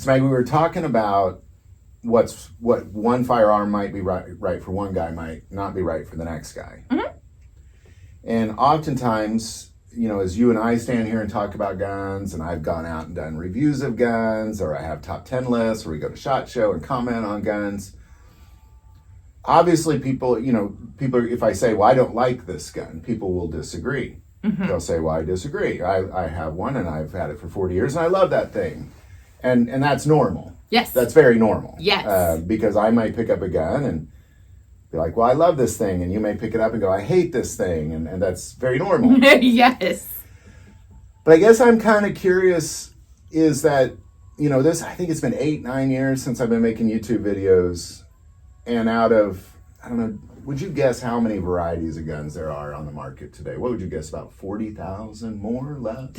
So Maggie, we were talking about what one firearm might be right for one guy might not be right for the next guy. Mm-hmm. And oftentimes, as you and I stand here and talk about guns, and I've gone out and done reviews of guns, or I have top 10 lists, or we go to SHOT Show and comment on guns. Obviously, people, if I say, well, I don't like this gun, people will disagree. Mm-hmm. They'll say, well, I disagree. I have one and I've had it for 40 years and I love that thing. And that's normal. Yes. That's very normal. Yes. Because I might pick up a gun and be like, well, I love this thing. And you may pick it up and go, I hate this thing. And that's very normal. Yes. But I guess I'm kind of curious is that, I think it's been 8-9 years since I've been making YouTube videos. And out of, I don't know, would you guess how many varieties of guns there are on the market today? What would you guess, about 40,000 more, less?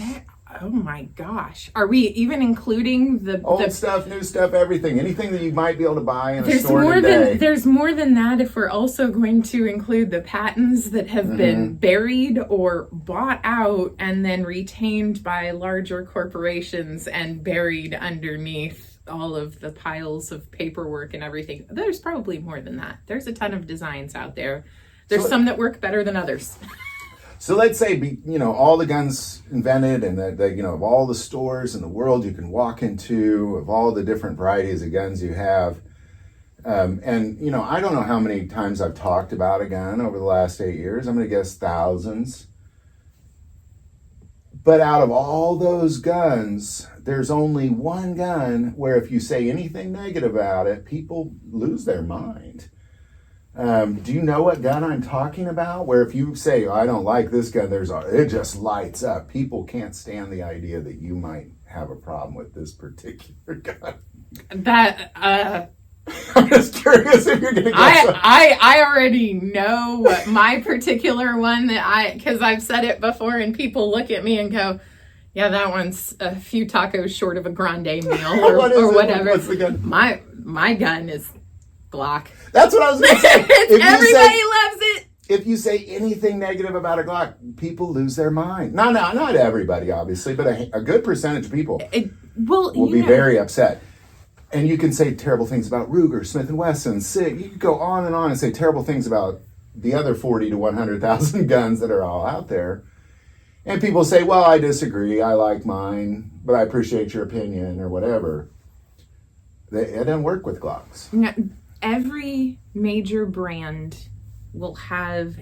Oh my gosh. Are we even including the old stuff, new stuff, everything. Anything that you might be able to buy in a store today. There's more than that if we're also going to include the patents that have been buried or bought out and then retained by larger corporations and buried underneath all of the piles of paperwork and everything. There's probably more than that. There's a ton of designs out there. There's some that work better than others. So let's say, all the guns invented and that, of all the stores in the world you can walk into, of all the different varieties of guns you have. And, I don't know how many times I've talked about a gun over the last 8 years. I'm going to guess thousands. But out of all those guns, there's only one gun where if you say anything negative about it, people lose their mind. Do you know what gun I'm talking about? Where if you say, I don't like this gun, it just lights up. People can't stand the idea that you might have a problem with this particular gun. I'm just curious if you're going to guess. I already know what my particular one because I've said it before and people look at me and go, yeah, that one's a few tacos short of a grande meal or whatever. What's the gun? My gun is Glock. That's what I was going to say. Everybody loves it. If you say anything negative about a Glock, people lose their mind. No, not everybody, obviously, but a good percentage of people will be very upset. And you can say terrible things about Ruger, Smith & Wesson, SIG. You could go on and say terrible things about the other 40 to 100,000 guns that are all out there. And people say, well, I disagree. I like mine, but I appreciate your opinion or whatever. It doesn't work with Glocks. No, every major brand will have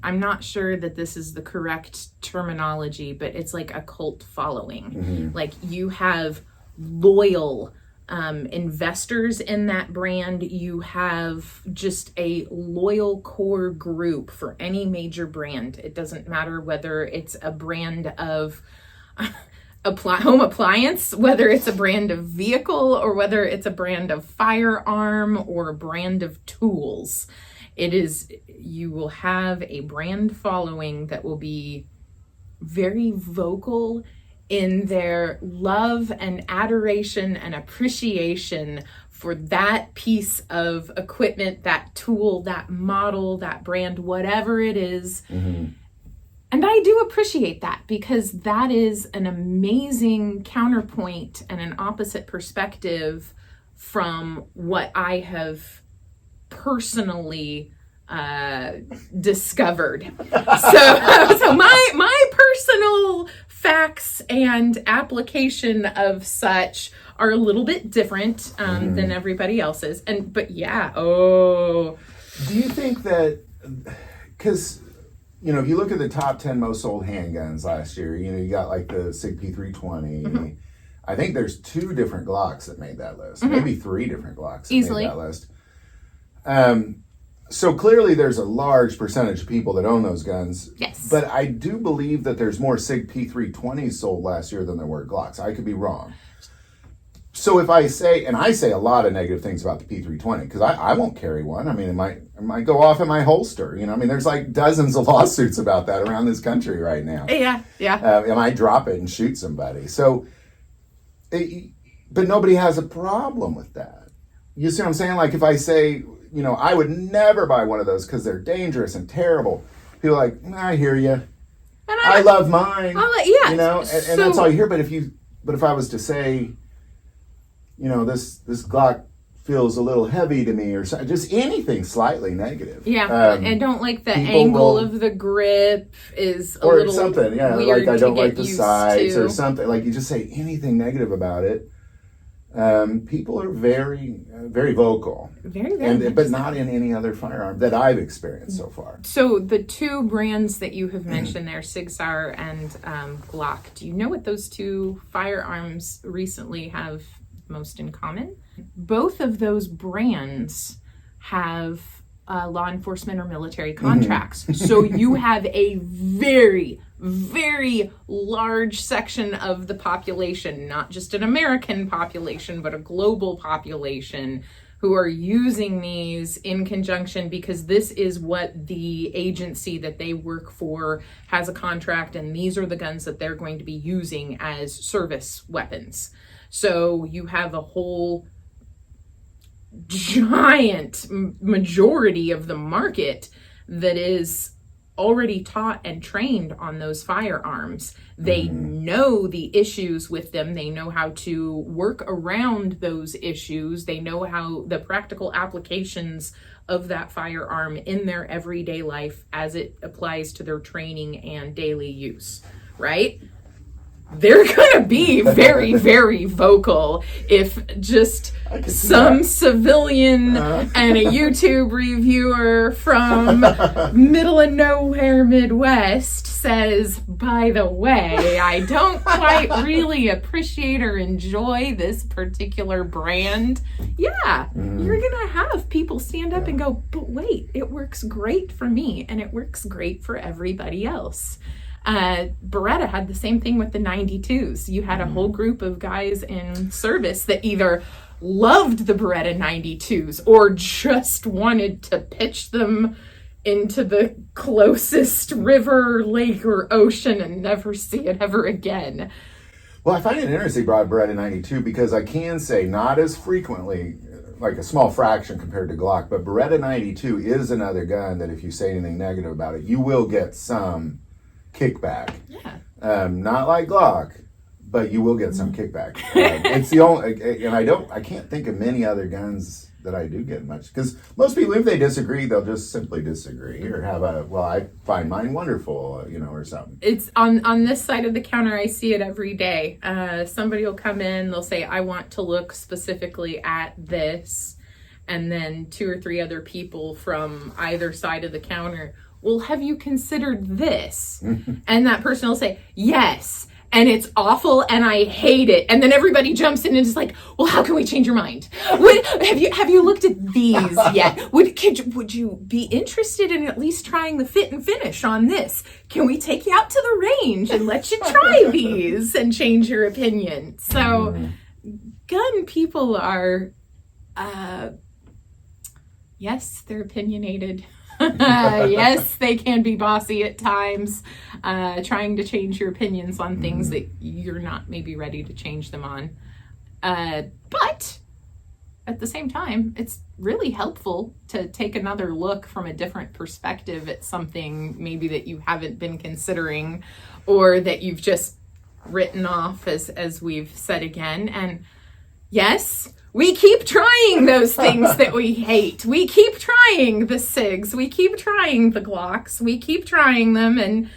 I'm not sure that this is the correct terminology, but it's like a cult following. Mm-hmm. Like you have loyal investors in that brand. You have just a loyal core group for any major brand. It doesn't matter whether it's a brand of home appliance, whether it's a brand of vehicle, or whether it's a brand of firearm or a brand of tools. You will have a brand following that will be very vocal in their love and adoration and appreciation for that piece of equipment, that tool, that model, that brand, whatever it is. Mm-hmm. And I do appreciate that because that is an amazing counterpoint and an opposite perspective from what I have personally discovered. So my personal facts and application of such are a little bit different than everybody else's. But yeah, do you think that, because if you look at the top 10 most sold handguns last year, you got like the SIG P320. Mm-hmm. I think there's 2 different Glocks that made that list. Mm-hmm. Maybe 3 different Glocks that easily made that list. So clearly there's a large percentage of people that own those guns. Yes. But I do believe that there's more SIG P320s sold last year than there were Glocks. I could be wrong. So if I say, and I say a lot of negative things about the P320, because I won't carry one. I mean, it might go off in my holster. There's like dozens of lawsuits about that around this country right now. Yeah. I might drop it and shoot somebody. So, but nobody has a problem with that. You see what I'm saying? Like if I say, I would never buy one of those because they're dangerous and terrible. People are like, I hear you. I love mine. Yeah. And that's all you hear. But if you but if I was to say, this Glock feels a little heavy to me, or just anything slightly negative. Yeah, I don't like the angle of the grip is a little something. Yeah, weird like I don't like to the size or something. Like you just say anything negative about it. People are very, very vocal. Very, very. But not in any other firearm that I've experienced so far. So the two brands that you have mentioned there, Sig Sauer and Glock, do you know what those two firearms recently have most in common? Both of those brands have law enforcement or military contracts. So you have a very, very large section of the population, not just an American population, but a global population, who are using these in conjunction because this is what the agency that they work for has a contract, and these are the guns that they're going to be using as service weapons. So you have a whole giant majority of the market that is already taught and trained on those firearms. They know the issues with them. They know how to work around those issues. They know how the practical applications of that firearm in their everyday life as it applies to their training and daily use, right? They're going to be very, very vocal if just some civilian and a YouTube reviewer from middle of nowhere Midwest says, by the way, I don't quite really appreciate or enjoy this particular brand. Yeah, you're going to have people stand up and go, but wait, it works great for me and it works great for everybody else. Beretta had the same thing with the 92s. You had a whole group of guys in service that either loved the Beretta 92s or just wanted to pitch them into the closest river, lake, or ocean and never see it ever again. Well, I find it interesting about Beretta 92 because I can say not as frequently, like a small fraction compared to Glock, but Beretta 92 is another gun that if you say anything negative about it, you will get some kickback. Yeah. Not like Glock, but you will get some kickback. It's the only, and I can't think of many other guns that I do get much, because most people, if they disagree, they'll just simply disagree or have I find mine wonderful, or something. It's on this side of the counter. I see it every day. Somebody will come in, they'll say, I want to look specifically at this. And then 2 or 3 other people from either side of the counter, well, have you considered this? And that person will say, yes, and it's awful and I hate it. And then everybody jumps in and is like, well, how can we change your mind? Have you looked at these yet? Would you be interested in at least trying the fit and finish on this? Can we take you out to the range and let you try these and change your opinion? So gun people are, yes, they're opinionated. Yes, they can be bossy at times, trying to change your opinions on things that you're not maybe ready to change them on. But at the same time, it's really helpful to take another look from a different perspective at something maybe that you haven't been considering or that you've just written off, as we've said again. And yes, we keep trying those things that we hate. We keep trying the SIGs. We keep trying the Glocks. We keep trying them. And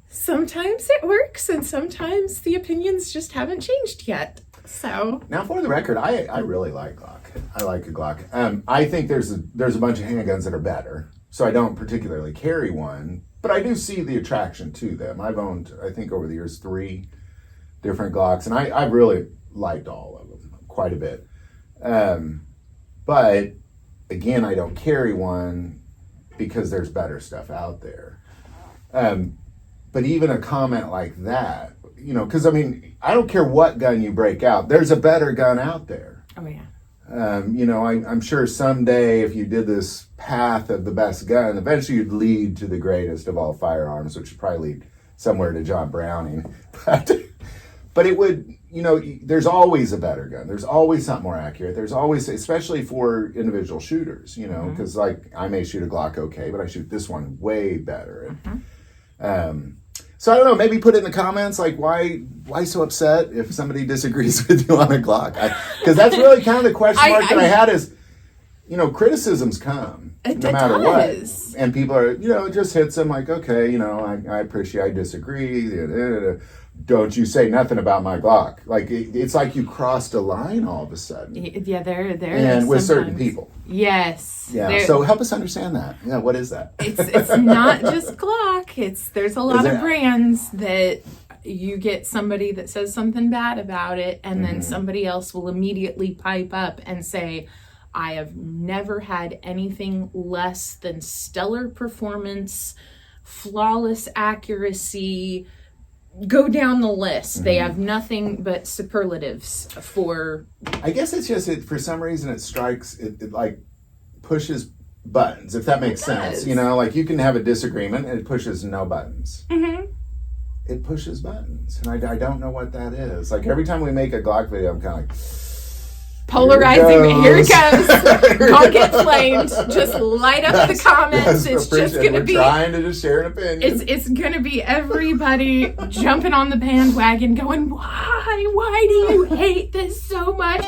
sometimes it works and sometimes the opinions just haven't changed yet. So now, for the record, I really like Glock. I like a Glock. I think there's a bunch of handguns that are better. So I don't particularly carry one, but I do see the attraction to them. I've owned, I think over the years, 3 different Glocks, and I've really liked all of them quite a bit. But again, I don't carry one because there's better stuff out there. But even a comment like that, because I don't care what gun you break out, there's a better gun out there. Oh yeah. I'm sure someday if you did this path of the best gun, eventually you'd lead to the greatest of all firearms, which would probably lead somewhere to John Browning. But it would, there's always a better gun. There's always something more accurate. There's always, especially for individual like because I may shoot a Glock okay, but I shoot this one way better. So So I don't know, maybe put it in the comments, like, why so upset if somebody disagrees with you on a Glock? Because that's really kind of the question mark that I had is, you know, criticisms come no matter what. And people are, you know, it just hits them like, okay, you know, I appreciate, I disagree. Don't you say nothing about my Glock. Like, it's like you crossed a line all of a sudden. Yeah, there. And with certain people. Yes. Yeah. So help us understand that. Yeah, what is that? It's not just Glock. There's a lot of brands that you get somebody that says something bad about it, and then somebody else will immediately pipe up and say, I have never had anything less than stellar performance, flawless accuracy. Go down the list. They have nothing but superlatives for. I guess it's just for some reason it strikes, it like pushes buttons, if that makes sense. You know, like you can have a disagreement and it pushes no buttons. It pushes buttons, and I don't know what that is. Like every time we make a Glock video, I'm kind of like. Polarizing, here it goes. Don't get flamed. Just light up the comments. It's just going to be. Trying to just share an opinion. It's going to be everybody jumping on the bandwagon, going, "Why? Why do you hate this so much?"